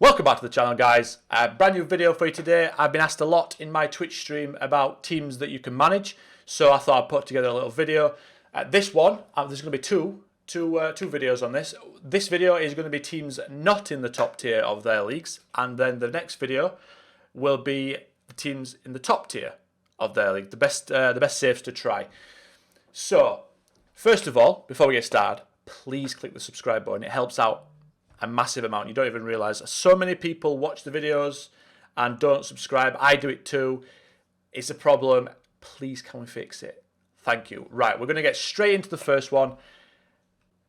Welcome back to the channel, guys. A brand new video for you today. I've been asked a lot in my Twitch stream about teams that you can manage, so I thought I'd put together a little video. This one, there's going to be two videos on this. This video is going to be teams not in the top tier of their leagues, and then the next video will be the teams in the top tier of their league, the best saves to try. So, first of all, before we get started, please click the subscribe button. It helps out a massive amount. You don't even realize so many people watch the videos and don't subscribe. I do it too. It's a problem. Please, can we fix it? Thank you. Right, we're going to get straight into the first one.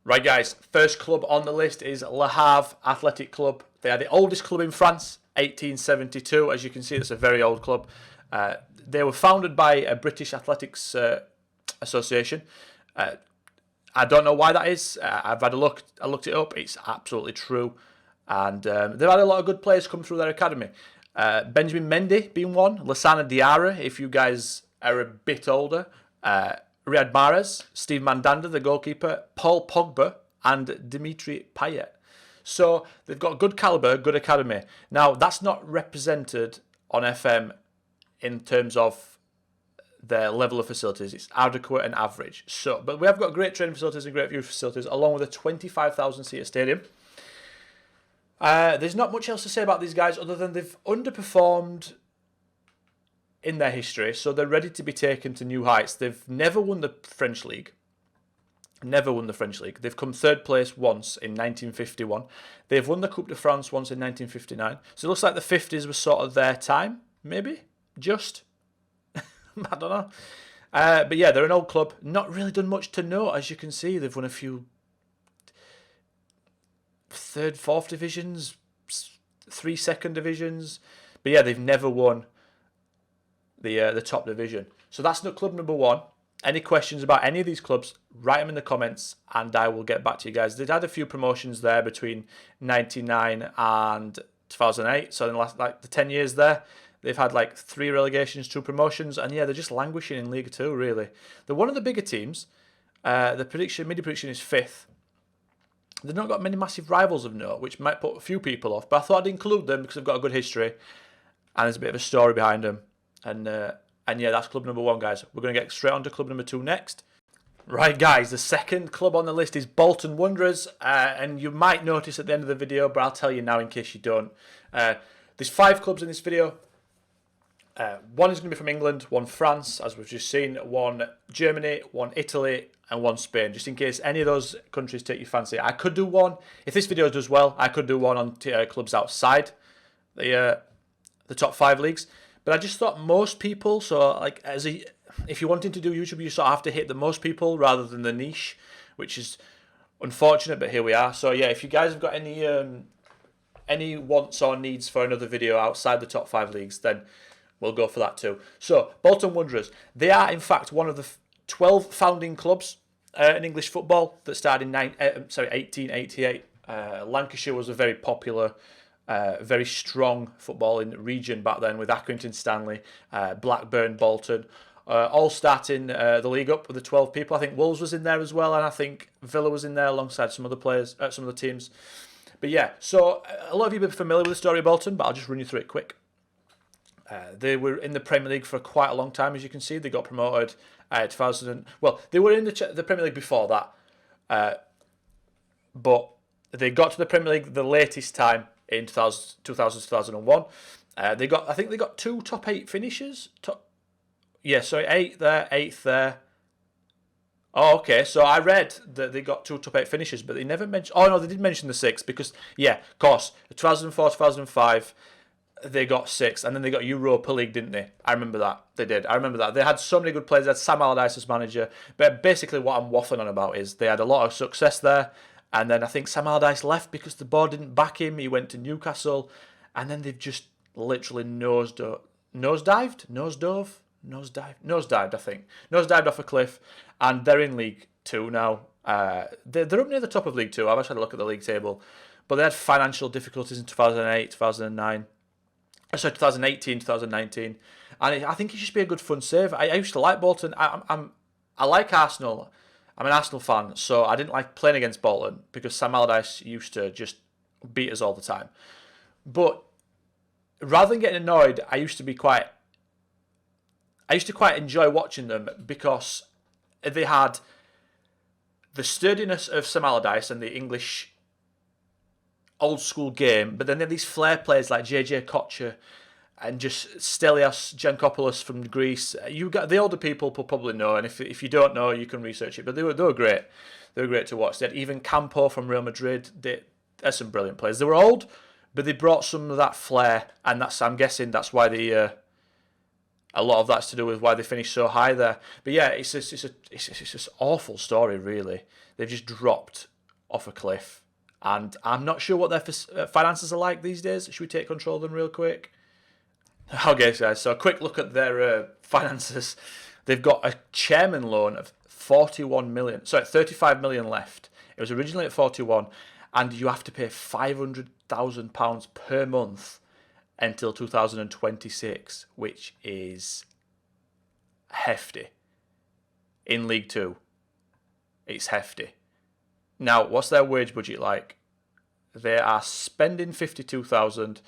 Right, guys, first club on the list is Le Havre Athletic Club. They are the oldest club in France, 1872. As you can see, it's a very old club. They were founded by a British Athletics Association. I don't know why that is. I've had a look. I looked it up. It's absolutely true. And they've had a lot of good players come through their academy. Benjamin Mendy being one. Lassana Diarra, if you guys are a bit older. Riyad Mahrez, Steve Mandanda, the goalkeeper. Paul Pogba and Dimitri Payet. So they've got good calibre, good academy. Now, that's not represented on FM in terms of their level of facilities. It's adequate and average. So, but we have got great training facilities and great view facilities, along with a 25,000 seater stadium. There's not much else to say about these guys other than they've underperformed in their history, so they're ready to be taken to new heights. They've never won the French League. Never won the French League. They've come third place once in 1951. They've won the Coupe de France once in 1959. So it looks like the 50s was sort of their time, maybe? Just. I don't know. But yeah, they're an old club. Not really done much to note, as you can see. They've won a few third, fourth divisions, 3 second divisions. But yeah, they've never won the top division. So that's not club number one. Any questions about any of these clubs, write them in the comments and I will get back to you guys. They've had a few promotions there between 99 and 2008. So in the last, the 10 years there, they've had 3 relegations, 2 promotions, and yeah, they're just languishing in League 2, really. They're one of the bigger media prediction is 5th. They've not got many massive rivals of note, which might put a few people off, but I thought I'd include them because they've got a good history, and there's a bit of a story behind them. And yeah, that's club number 1, guys. We're going to get straight on to club number 2 next. Right, guys, the second club on the list is Bolton Wonders, and you might notice at the end of the video, but I'll tell you now in case you don't. There's 5 clubs in this video. One is going to be from England, one France, as we've just seen, one Germany, one Italy, and one Spain, just in case any of those countries take your fancy. I could do one, if this video does well, I could do one on clubs outside the top 5 leagues. But I just thought most people, so if you're wanting to do YouTube, you sort of have to hit the most people rather than the niche, which is unfortunate, but here we are. So yeah, if you guys have got any wants or needs for another video outside the top 5 leagues, then we'll go for that too. So, Bolton Wonders. They are, in fact, one of the 12 founding clubs in English football that started in 1888. Lancashire was a very popular, very strong footballing region back then, with Accrington Stanley, Blackburn, Bolton, all starting the league up with the 12 people. I think Wolves was in there as well, and I think Villa was in there alongside some other players, some of the teams. But yeah, so a lot of you will be familiar with the story of Bolton, but I'll just run you through it quick. They were in the Premier League for quite a long time, as you can see. They got promoted 2000. Well, they were in the Premier League before that, but they got to the Premier League the latest time in 2001. I think they got 2 top 8 finishes. 8 there, 8th there. Oh, okay. So I read that they got 2 top 8 finishes, but they never mentioned. Oh no, they did mention the 6th because of course, 2004, 2005. They got 6th, and then they got Europa League, didn't they? I remember that. They did. I remember that. They had so many good players. They had Sam Allardyce as manager. But basically what I'm waffling on about is they had a lot of success there, and then I think Sam Allardyce left because the board didn't back him. He went to Newcastle, and then they've just literally nosedived, I think. Nosedived off a cliff, and they're in League 2 now. They're up near the top of League 2. I've actually had a look at the league table. But they had financial difficulties in 2008, 2009. 2018, 2019, and I think it should be a good fun save. I used to like Bolton. I like Arsenal. I'm an Arsenal fan, so I didn't like playing against Bolton because Sam Allardyce used to just beat us all the time. But rather than getting annoyed, I used to quite enjoy watching them because they had the sturdiness of Sam Allardyce and the English old school game, but then they had these flair players like JJ Kocher and just Stelios Giankopoulos from Greece. You got the older people will probably know, and if you don't know, you can research it. But they were great. They were great to watch. They had even Campo from Real Madrid. They're some brilliant players. They were old, but they brought some of that flair, and I'm guessing that's why a lot of that's to do with why they finished so high there. But yeah, it's just awful story, really. They've just dropped off a cliff, and I'm not sure what their finances are like these days. Should we take control of them real quick? Okay, guys, so a quick look at their finances. They've got a chairman loan of 35 million left. It was originally at 41, and you have to pay £500,000 per month until 2026, which is hefty. In League Two, it's hefty. Now, what's their wage budget like? They are spending 52,000.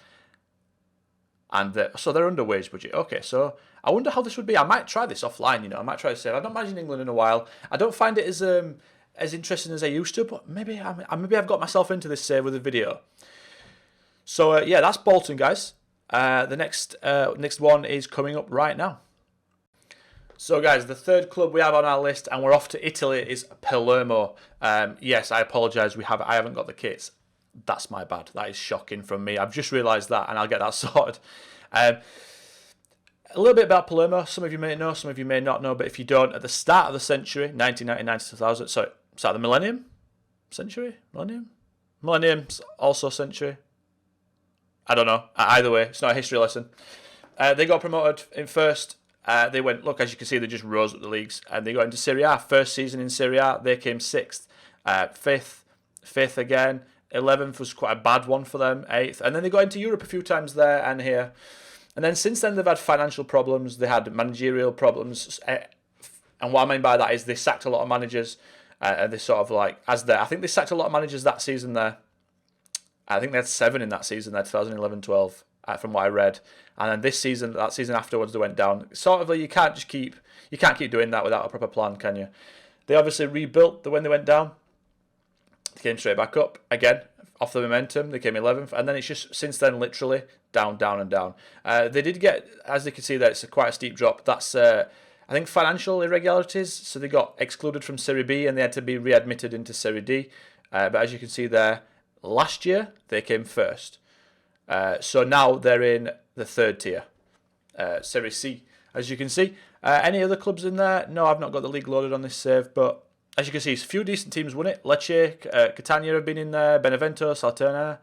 And so they're under wage budget. Okay, so I wonder how this would be. I might try this offline, I might try to save. I've not managed England in a while. I don't find it as interesting as I used to, but maybe I've got myself into this save with a video. So yeah, that's Bolton, guys. The next one is coming up right now. So guys, the third club we have on our list, and we're off to Italy, is Palermo. Yes, I apologise. I haven't got the kits. That's my bad. That is shocking from me. I've just realised that, and I'll get that sorted. A little bit about Palermo. Some of you may know, some of you may not know, but if you don't, at the start of the century, 1999 to 2000, sorry, start of the millennium? Century? Millennium? Millennium's also century. I don't know. Either way, it's not a history lesson. They got promoted in first. They went, look, as you can see, they just rose up the leagues, and they got into Serie A. First season in Serie A, they came sixth. Fifth again. 11th was quite a bad one for them, 8th. And then they got into Europe a few times there and here. And then since then, they've had financial problems. They had managerial problems. And what I mean by that is they sacked a lot of managers. And they sort of I think they sacked a lot of managers that season there. I think they had 7 in that season there, 2011-12, from what I read. And then that season afterwards, they went down. Sort of you can't keep doing that without a proper plan, can you? They obviously rebuilt when they went down. They came straight back up again off the momentum. They came 11th, and then it's just since then literally down, down, and down. They did get, as you can see, there it's quite a steep drop. That's I think financial irregularities. So they got excluded from Serie B and they had to be readmitted into Serie D. But as you can see there, last year they came first. So now they're in the third tier, Serie C. As you can see, any other clubs in there? No, I've not got the league loaded on this save, but. As you can see, a few decent teams won it. Lecce, Catania have been in there. Benevento, Salernitana,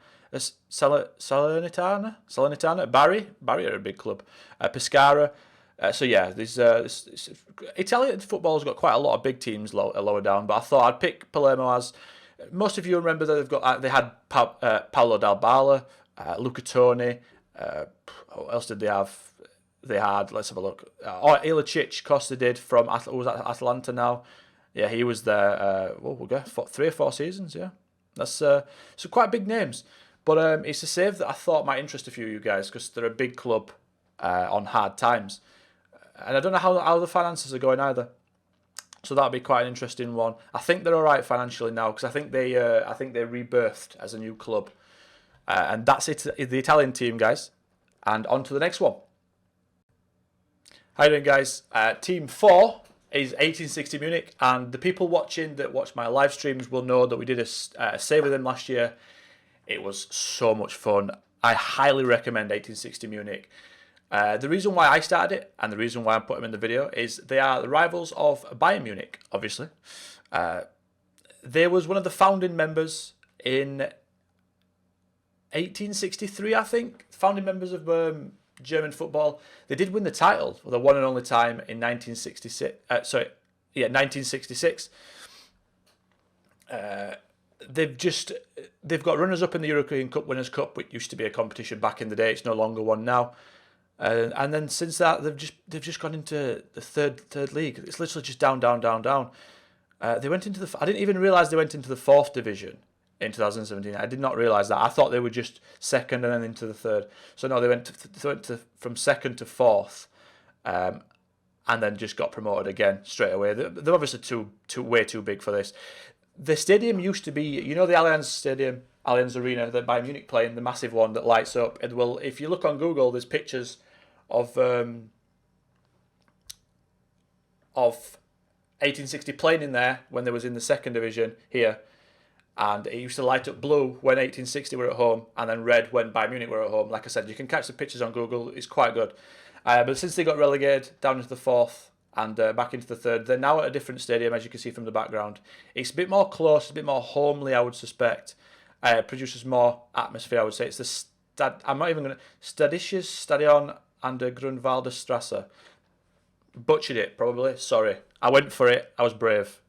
Bari are a big club. Pescara. So yeah, Italian football's got quite a lot of big teams lower down. But I thought I'd pick Palermo as most of you remember that they had Paolo Dybala, Luca Toni. What else did they have? They had, let's have a look. Ilicic Costa did from Atalanta now. Yeah, he was there, we'll go 3 or 4 seasons, yeah. That's so quite big names. But it's a save that I thought might interest a few of you guys because they're a big club on hard times. And I don't know how the finances are going either. So that'll be quite an interesting one. I think they're all right financially now because I think they rebirthed as a new club. And that's it, the Italian team, guys. And on to the next one. How you doing, guys? Team 4 is 1860 Munich, and the people watching that watch my live streams will know that we did a save with them last year. It was so much fun. I highly recommend 1860 Munich. The reason why I started it, and the reason why I put them in the video, is they are the rivals of Bayern Munich, obviously. They was one of the founding members in 1863, I think. Founding members of German football. They did win the title for the one and only time in 1966. 1966. They've got runners up in the European Cup, Winners' Cup, which used to be a competition back in the day. It's no longer one now. And then since that, they've just gone into the third league. It's literally just down, down, down, down. They went into I didn't even realise they went into the 4th division in 2017. I did not realise that. I thought they were just second and then into the third. So no, they went from second to fourth, and then just got promoted again straight away. They're obviously way too big for this. The stadium used to be, you know, the Allianz Arena that Bayern Munich play in, the massive one that lights up. And well, if you look on Google, there's pictures of 1860 playing in there when they was in the second division here, and it used to light up blue when 1860 were at home, and then red when Bayern Munich were at home. Like I said, you can catch the pictures on Google. It's quite good. But since they got relegated down into the fourth and back into the third, they're now at a different stadium, as you can see from the background. It's a bit more close, a bit more homely, I would suspect. Produces more atmosphere, I would say. It's the I'm not even going to... Stadisches Stadion an der Grunwalder Straße. Butchered it, probably. Sorry. I went for it. I was brave.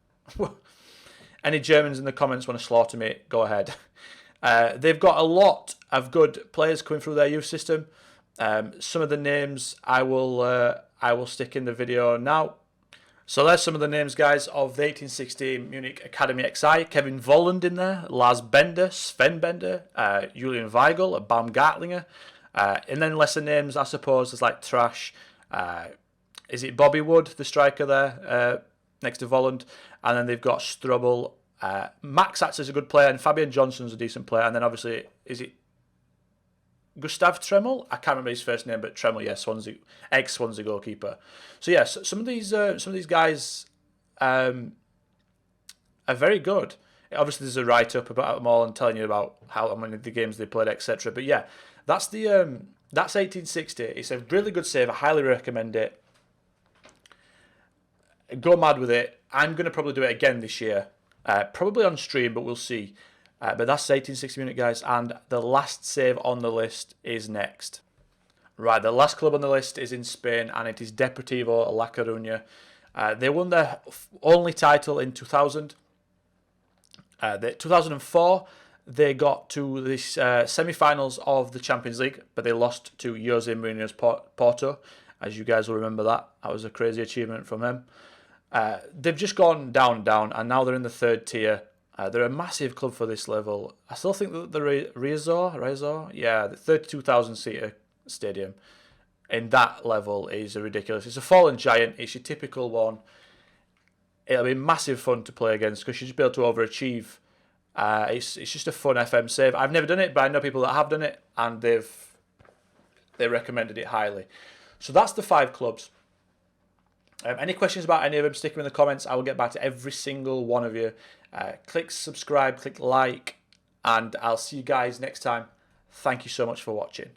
Any Germans in the comments want to slaughter me, go ahead. They've got a lot of good players coming through their youth system. Some of the names I will stick in the video now. So there's some of the names, guys, of the 1860 Munich Academy XI. Kevin Volland in there, Lars Bender, Sven Bender, Julian Weigel, Baumgartlinger. And then lesser names, I suppose, there's like Trash. Is it Bobby Wood, the striker there, next to Volland? And then they've got Strubble. Max Atz is a good player, and Fabian Johnson's a decent player. And then obviously, is it Gustav Tremmel? I can't remember his first name, but Tremmel, yeah, Swansea, ex-Swansea goalkeeper. So yes, some of these guys are very good. Obviously, there's a write-up about them all and telling you about how many of the games they played, etc. But yeah, that's 1860. It's a really good save. I highly recommend it. Go mad with it. I'm going to probably do it again this year. Probably on stream, but we'll see. But that's 1860 Munich, guys. And the last save on the list is next. Right, the last club on the list is in Spain, and it is Deportivo La Coruña. They won their only title in 2000. 2004, they got to the semi-finals of the Champions League, but they lost to Jose Mourinho's Porto. As you guys will remember that. That was a crazy achievement from them. They've just gone down and down, and now they're in the third tier. They're a massive club for this level. I still think that the Riazor, yeah, the 32,000 seater stadium in that level is ridiculous. It's a fallen giant. It's your typical one. It'll be massive fun to play against because you'll just be able to overachieve. It's just a fun FM save. I've never done it, but I know people that have done it, and they recommended it highly. So that's the 5 clubs. Any questions about any of them, stick them in the comments. I will get back to every single one of you. Click subscribe, click like, and I'll see you guys next time. Thank you so much for watching.